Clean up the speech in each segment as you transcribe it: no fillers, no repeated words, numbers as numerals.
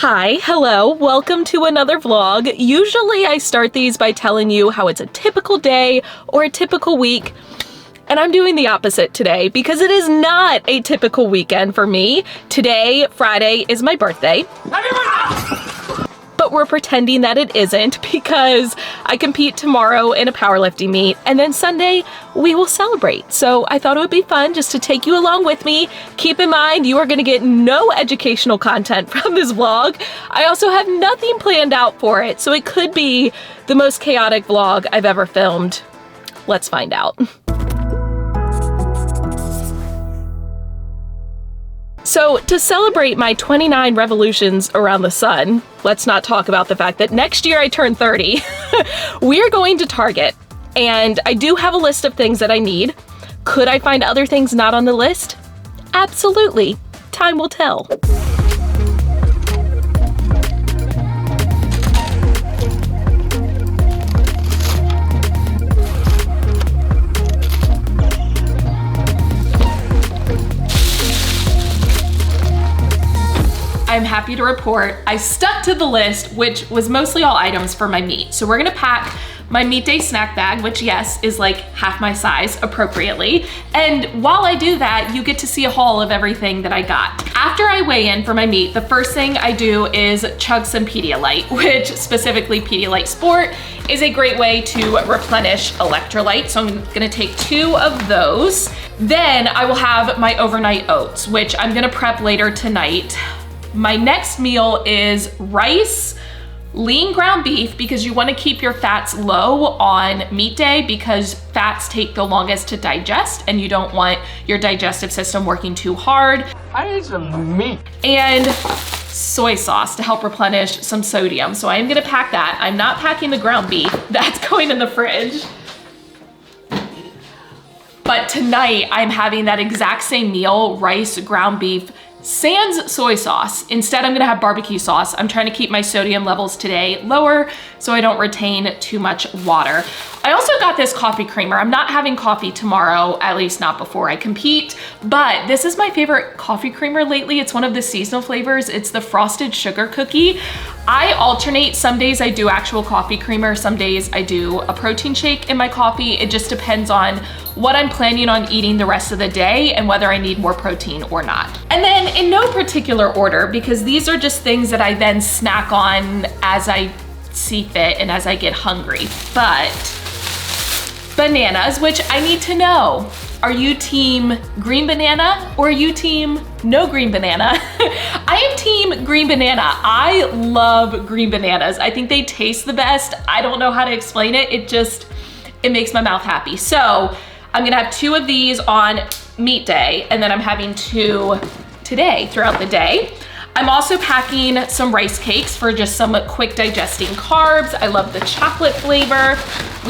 Hi, hello, welcome to another vlog. Usually I start these by telling you how it's a typical day or a typical week, and I'm doing the opposite today because it is not a typical weekend for me. Today, Friday, is my birthday. But we're pretending that it isn't because I compete tomorrow in a powerlifting meet, and then Sunday we will celebrate. So I thought it would be fun just to take you along with me. Keep in mind, you are gonna get no educational content from this vlog. I also have nothing planned out for it, so it could be the most chaotic vlog I've ever filmed. Let's find out. So to celebrate my 29 revolutions around the sun, let's not talk about the fact that next year I turn 30, we're going to Target, and I do have a list of things that I need. Could I find other things not on the list? Absolutely. Time will tell. I'm happy to report I stuck to the list, which was mostly all items for my meet. So we're gonna pack my meet day snack bag, which yes, is like half my size appropriately. And while I do that, you get to see a haul of everything that I got. After I weigh in for my meet, the first thing I do is chug some Pedialyte, which specifically Pedialyte Sport is a great way to replenish electrolytes. So I'm gonna take 2 of those. Then I will have my overnight oats, which I'm gonna prep later tonight. My next meal is rice, lean ground beef, because you want to keep your fats low on meat day because fats take the longest to digest and you don't want your digestive system working too hard. I need some meat. And soy sauce to help replenish some sodium. So I am gonna pack that. I'm not packing the ground beef. That's going in the fridge. But tonight I'm having that exact same meal, rice, ground beef, sans soy sauce. Instead, I'm gonna have barbecue sauce. I'm trying to keep my sodium levels today lower so I don't retain too much water. I also got this coffee creamer. I'm not having coffee tomorrow, at least not before I compete, but this is my favorite coffee creamer lately. It's one of the seasonal flavors. It's the frosted sugar cookie. I alternate. Some days I do actual coffee creamer. Some days I do a protein shake in my coffee. It just depends on what I'm planning on eating the rest of the day and whether I need more protein or not. And then in no particular order, because these are just things that I then snack on as I see fit and as I get hungry, but bananas, which I need to know. Are you team green banana or are you team no green banana? I am team green banana. I love green bananas. I think they taste the best. I don't know how to explain it. It makes my mouth happy. So I'm gonna have 2 of these on meat day, and then I'm having 2 today throughout the day. I'm also packing some rice cakes for just some quick digesting carbs. I love the chocolate flavor.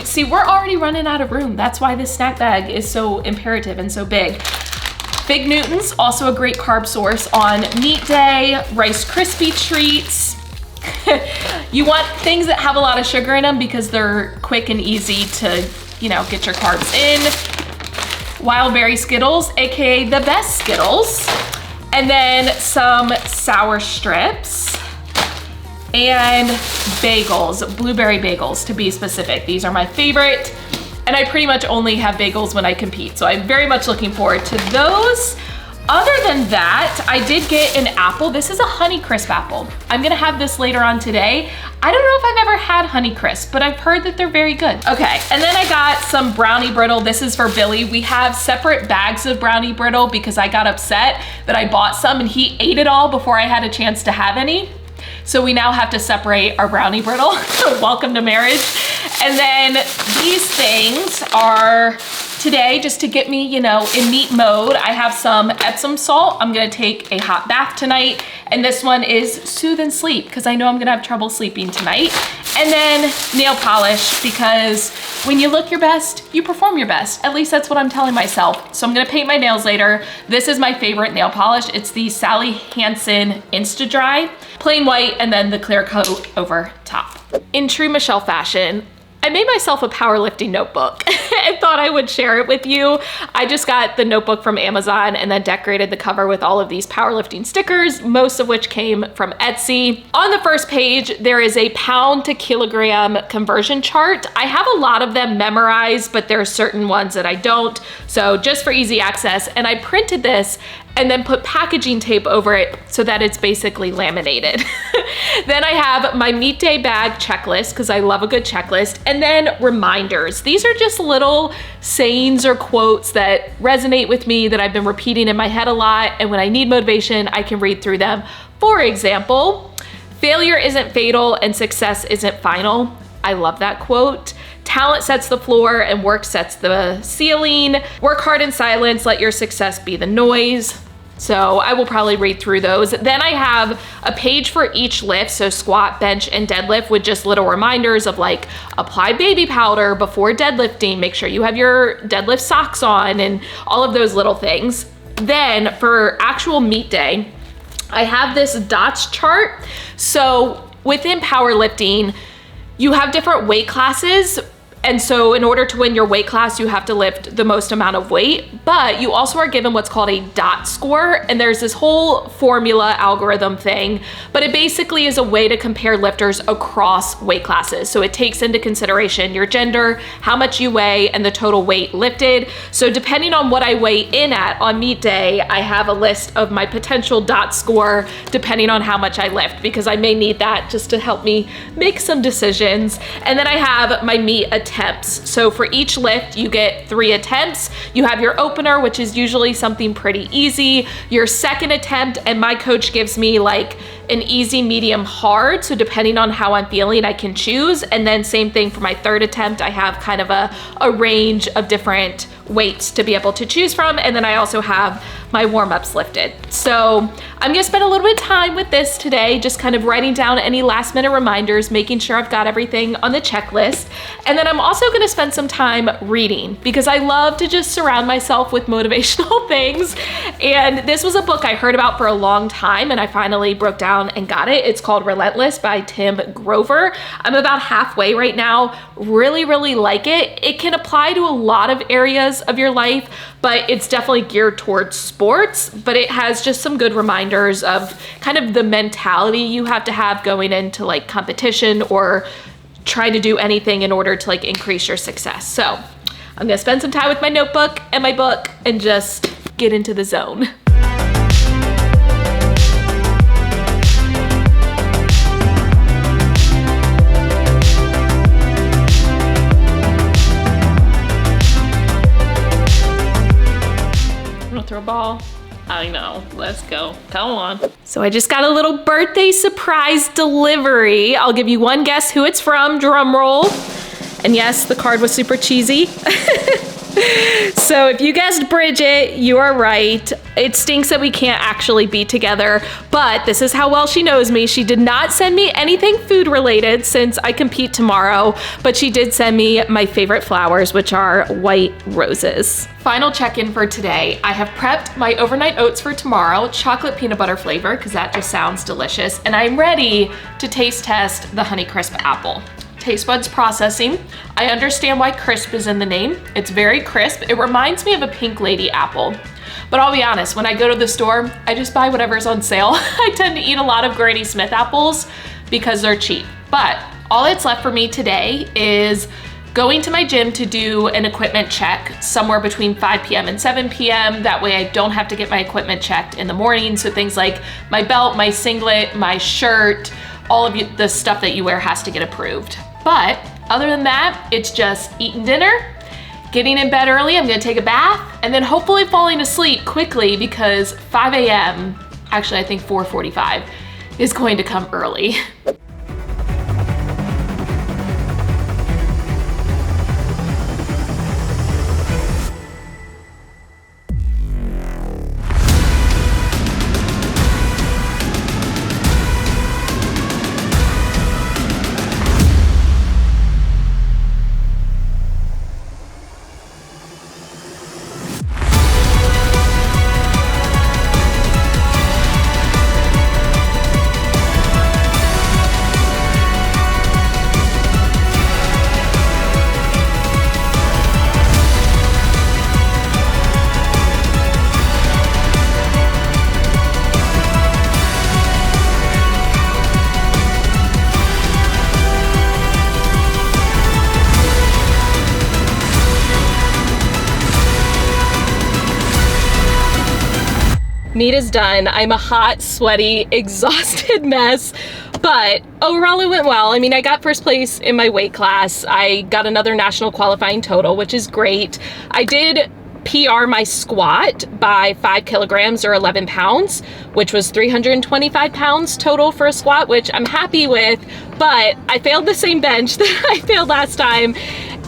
See, we're already running out of room. That's why this snack bag is so imperative and so big. Fig Newtons, also a great carb source on meat day. Rice Krispie treats. You want things that have a lot of sugar in them because they're quick and easy to, get your carbs in. Wild berry Skittles, AKA the best Skittles. And then some sour strips and bagels, blueberry bagels to be specific. These are my favorite. And I pretty much only have bagels when I compete. So I'm very much looking forward to those. Other than that, I did get an apple. This is a Honeycrisp apple. I'm gonna have this later on today. I don't know if I've ever had Honeycrisp, but I've heard that they're very good. Okay, and then I got some brownie brittle. This is for Billy. We have separate bags of brownie brittle because I got upset that I bought some and he ate it all before I had a chance to have any. So we now have to separate our brownie brittle. Welcome to marriage. And then these things are today, just to get me, in meat mode. I have some Epsom salt. I'm gonna take a hot bath tonight. And this one is Soothe and Sleep, because I know I'm gonna have trouble sleeping tonight. And then nail polish, because when you look your best, you perform your best. At least that's what I'm telling myself. So I'm gonna paint my nails later. This is my favorite nail polish. It's the Sally Hansen Insta Dry, plain white, and then the clear coat over top. In true Michelle fashion, I made myself a powerlifting notebook and thought I would share it with you. I just got the notebook from Amazon and then decorated the cover with all of these powerlifting stickers, most of which came from Etsy. On the first page, there is a pound to kilogram conversion chart. I have a lot of them memorized, but there are certain ones that I don't. So just for easy access, and I printed this and then put packaging tape over it so that it's basically laminated. Then I have my meet day bag checklist, because I love a good checklist, and then reminders. These are just little sayings or quotes that resonate with me that I've been repeating in my head a lot, and when I need motivation, I can read through them. For example, failure isn't fatal and success isn't final. I love that quote. Talent sets the floor and work sets the ceiling. Work hard in silence, let your success be the noise. So I will probably read through those. Then I have a page for each lift, so squat, bench, and deadlift, with just little reminders of like, apply baby powder before deadlifting, make sure you have your deadlift socks on, and all of those little things. Then for actual meet day, I have this dots chart. So within powerlifting, you have different weight classes. And so in order to win your weight class, you have to lift the most amount of weight, but you also are given what's called a dot score. And there's this whole formula algorithm thing, but it basically is a way to compare lifters across weight classes. So it takes into consideration your gender, how much you weigh, and the total weight lifted. So depending on what I weigh in at on meet day, I have a list of my potential dot score depending on how much I lift, because I may need that just to help me make some decisions. And then I have my meet attempts. So for each lift, you get 3 attempts. You have your opener, which is usually something pretty easy, your second attempt, and my coach gives me like an easy, medium, hard. So depending on how I'm feeling, I can choose. And then same thing for my third attempt. I have kind of a range of different weights to be able to choose from. And then I also have my warm-ups lifted. So I'm gonna spend a little bit of time with this today, just kind of writing down any last minute reminders, making sure I've got everything on the checklist. And then I'm also gonna spend some time reading, because I love to just surround myself with motivational things. And this was a book I heard about for a long time, and I finally broke down and got it. It's called Relentless by Tim Grover. I'm about halfway right now. Really, really like it. It can apply to a lot of areas of your life, but it's definitely geared towards sports, but it has just some good reminders of kind of the mentality you have to have going into like competition or trying to do anything in order to like increase your success. So I'm gonna spend some time with my notebook and my book and just get into the zone. Throw a ball. I know, let's go, come on. So I just got a little birthday surprise delivery. I'll give you one guess who it's from, drum roll. And yes, the card was super cheesy. So if you guessed Bridget, you are right. It stinks that we can't actually be together, but this is how well she knows me. She did not send me anything food related since I compete tomorrow, but she did send me my favorite flowers, which are white roses. Final check-in for today. I have prepped my overnight oats for tomorrow, chocolate peanut butter flavor, because that just sounds delicious, and I'm ready to taste test the Honeycrisp apple. Taste buds processing. I understand why crisp is in the name. It's very crisp. It reminds me of a Pink Lady apple. But I'll be honest, when I go to the store, I just buy whatever's on sale. I tend to eat a lot of Granny Smith apples because they're cheap. But all that's left for me today is going to my gym to do an equipment check somewhere between 5 p.m. and 7 p.m. That way I don't have to get my equipment checked in the morning. So things like my belt, my singlet, my shirt, all of the stuff that you wear has to get approved. But other than that, it's just eating dinner, getting in bed early, I'm gonna take a bath, and then hopefully falling asleep quickly because 5 a.m., actually I think 4:45, is going to come early. Meet is done. I'm a hot, sweaty, exhausted mess, but overall it went well. I mean, I got first place in my weight class. I got another national qualifying total, which is great. I did PR my squat by 5 kilograms or 11 pounds, which was 325 pounds total for a squat, which I'm happy with, but I failed the same bench that I failed last time.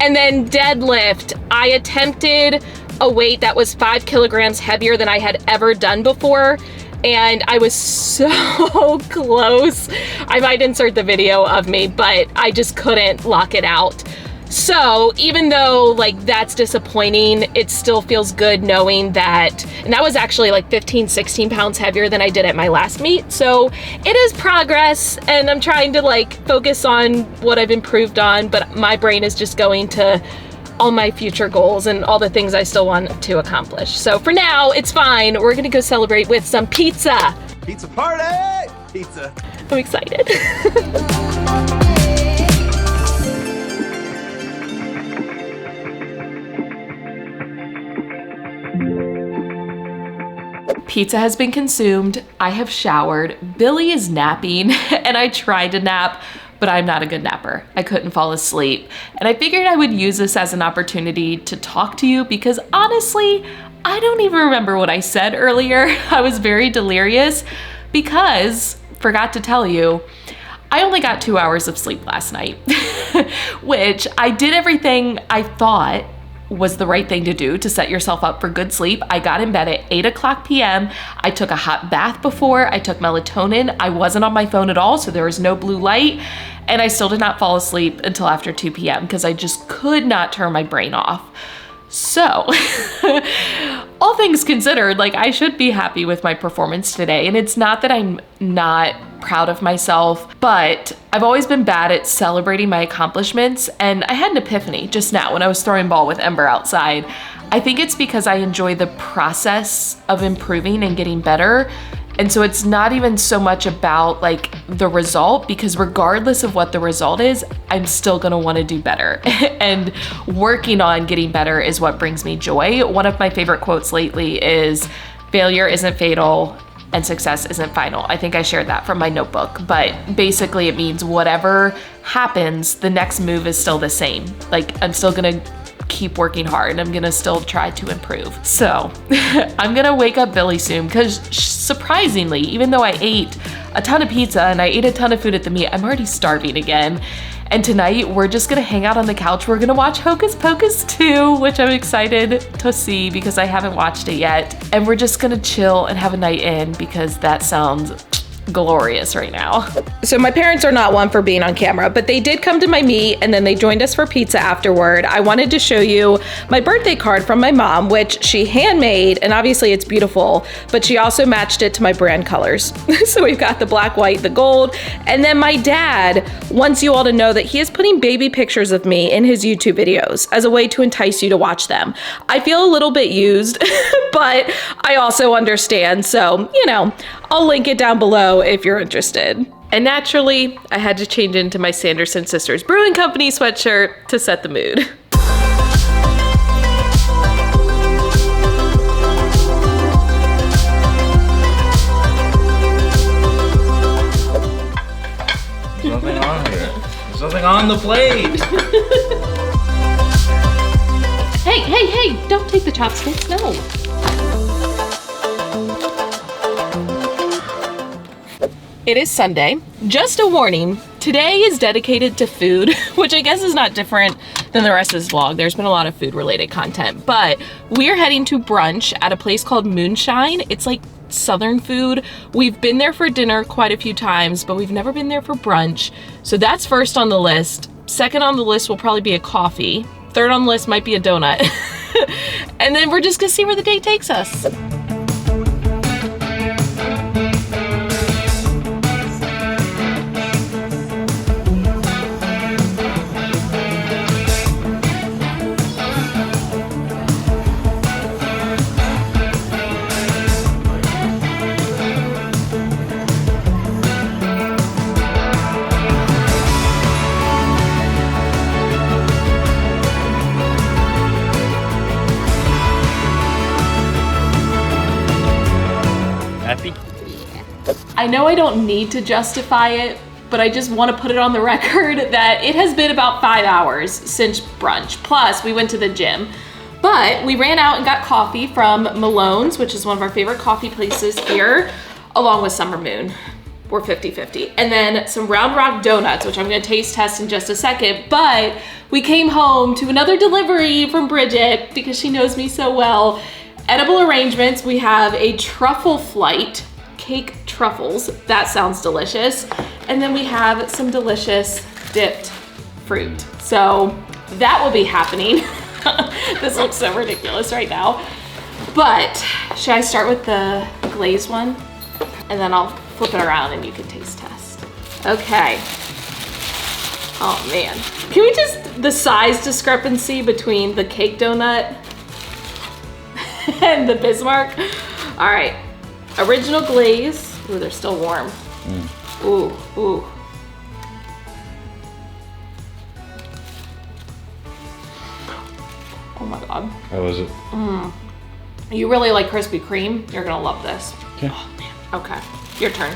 And then deadlift, I attempted a weight that was 5 kilograms heavier than I had ever done before, and I was so close. I might insert the video of me, but I just couldn't lock it out. So even though like that's disappointing, it still feels good knowing that, and that was actually like 15, 16 pounds heavier than I did at my last meet. So it is progress, and I'm trying to like focus on what I've improved on, but my brain is just going to all my future goals and all the things I still want to accomplish. So for now, it's fine. We're gonna go celebrate with some pizza. Pizza party! Pizza. I'm excited. Pizza has been consumed. I have showered. Billy is napping, and I tried to nap, but I'm not a good napper. I couldn't fall asleep. And I figured I would use this as an opportunity to talk to you because honestly, I don't even remember what I said earlier. I was very delirious because, forgot to tell you, I only got 2 hours of sleep last night, which I did everything I thought was the right thing to do to set yourself up for good sleep. I got in bed at 8:00 p.m. I took a hot bath before, I took melatonin, I wasn't on my phone at all, so there was no blue light, and I still did not fall asleep until after 2 p.m. because I just could not turn my brain off. So, all things considered, like I should be happy with my performance today. And it's not that I'm not proud of myself, but I've always been bad at celebrating my accomplishments. And I had an epiphany just now when I was throwing ball with Ember outside. I think it's because I enjoy the process of improving and getting better. And so it's not even so much about like the result, because regardless of what the result is, I'm still gonna wanna do better. And working on getting better is what brings me joy. One of my favorite quotes lately is, failure isn't fatal and success isn't final. I think I shared that from my notebook, but basically it means whatever happens, the next move is still the same. Like I'm still gonna keep working hard and I'm gonna still try to improve. So I'm gonna wake up Billy soon because surprisingly, even though I ate a ton of pizza and I ate a ton of food at the meet, I'm already starving again. And tonight we're just gonna hang out on the couch. We're gonna watch Hocus Pocus 2, which I'm excited to see because I haven't watched it yet. And we're just gonna chill and have a night in because that sounds glorious right now. So my parents are not one for being on camera, but they did come to my meet and then they joined us for pizza afterward. I wanted to show you my birthday card from my mom, which she handmade, and obviously it's beautiful, but she also matched it to my brand colors. So we've got the black, white, the gold, and then my dad wants you all to know that he is putting baby pictures of me in his YouTube videos as a way to entice you to watch them. I feel a little bit used, but I also understand. So, you know, I'll link it down below if you're interested. And naturally, I had to change into my Sanderson Sisters Brewing Company sweatshirt to set the mood. There's nothing on here. There's nothing on the plate. Hey, don't take the chopsticks, no. It is Sunday. Just a warning, today is dedicated to food, which I guess is not different than the rest of this vlog. There's been a lot of food related content, but we're heading to brunch at a place called Moonshine. It's like Southern food. We've been there for dinner quite a few times, but we've never been there for brunch. So that's first on the list. Second on the list will probably be a coffee. Third on the list might be a donut. And then we're just gonna see where the day takes us. I know I don't need to justify it, but I just want to put it on the record that it has been about 5 hours since brunch. Plus, we went to the gym. But we ran out and got coffee from Malone's, which is one of our favorite coffee places here, along with Summer Moon. We're 50-50. And then some Round Rock donuts, which I'm gonna taste test in just a second. But we came home to another delivery from Bridget because she knows me so well. Edible arrangements, we have a truffle flight, cake truffles. That sounds delicious. And then we have some delicious dipped fruit. So that will be happening. This looks so ridiculous right now. But should I start with the glazed one? And then I'll flip it around and you can taste test. Okay. Oh man. Can we just, the size discrepancy between the cake donut and the Bismarck? All right. Original glaze. Ooh, they're still warm. Ooh, ooh. Oh my God. How was it? You really like Krispy Kreme? You're gonna love this. Okay. Oh man. Okay, your turn.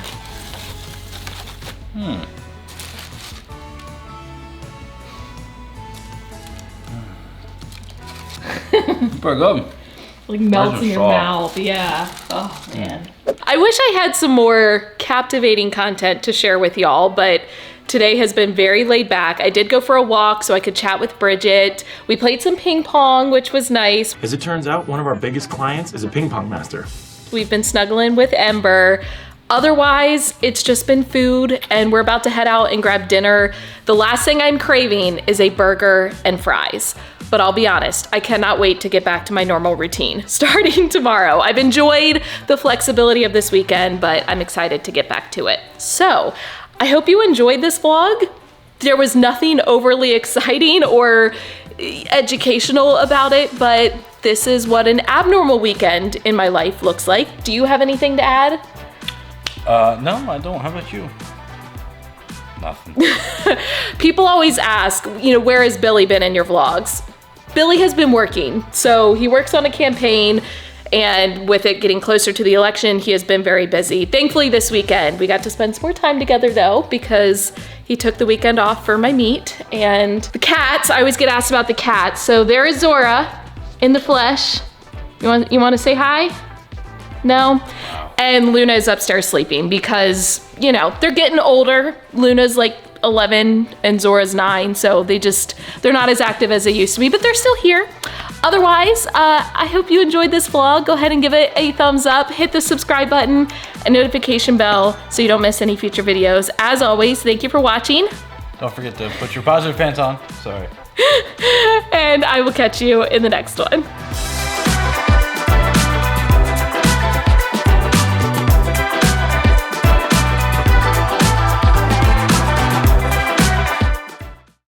Pretty good. Like melts in your mouth, yeah. Oh man. I wish I had some more captivating content to share with y'all, but today has been very laid back. I did go for a walk so I could chat with Bridget. We played some ping pong, which was nice. As it turns out, one of our biggest clients is a ping pong master. We've been snuggling with Ember. Otherwise, it's just been food and we're about to head out and grab dinner. The last thing I'm craving is a burger and fries. But I'll be honest, I cannot wait to get back to my normal routine starting tomorrow. I've enjoyed the flexibility of this weekend, but I'm excited to get back to it. So I hope you enjoyed this vlog. There was nothing overly exciting or educational about it, but this is what an abnormal weekend in my life looks like. Do you have anything to add? No, I don't. How about you? Nothing. People always ask, where has Billy been in your vlogs? Billy has been working. So he works on a campaign, and with it getting closer to the election, he has been very busy. Thankfully this weekend, we got to spend some more time together though, because he took the weekend off for my meet. And the cats, I always get asked about the cats. So there is Zora in the flesh. You want to say hi? No? And Luna is upstairs sleeping because, they're getting older. Luna's like 11 and Zora's 9, so they're not as active as they used to be, but they're still here. Otherwise, I hope you enjoyed this vlog. Go ahead and give it a thumbs up, hit the subscribe button and notification bell so you don't miss any future videos. As always, thank you for watching. Don't forget to put your positive pants on. Sorry. And I will catch you in the next one.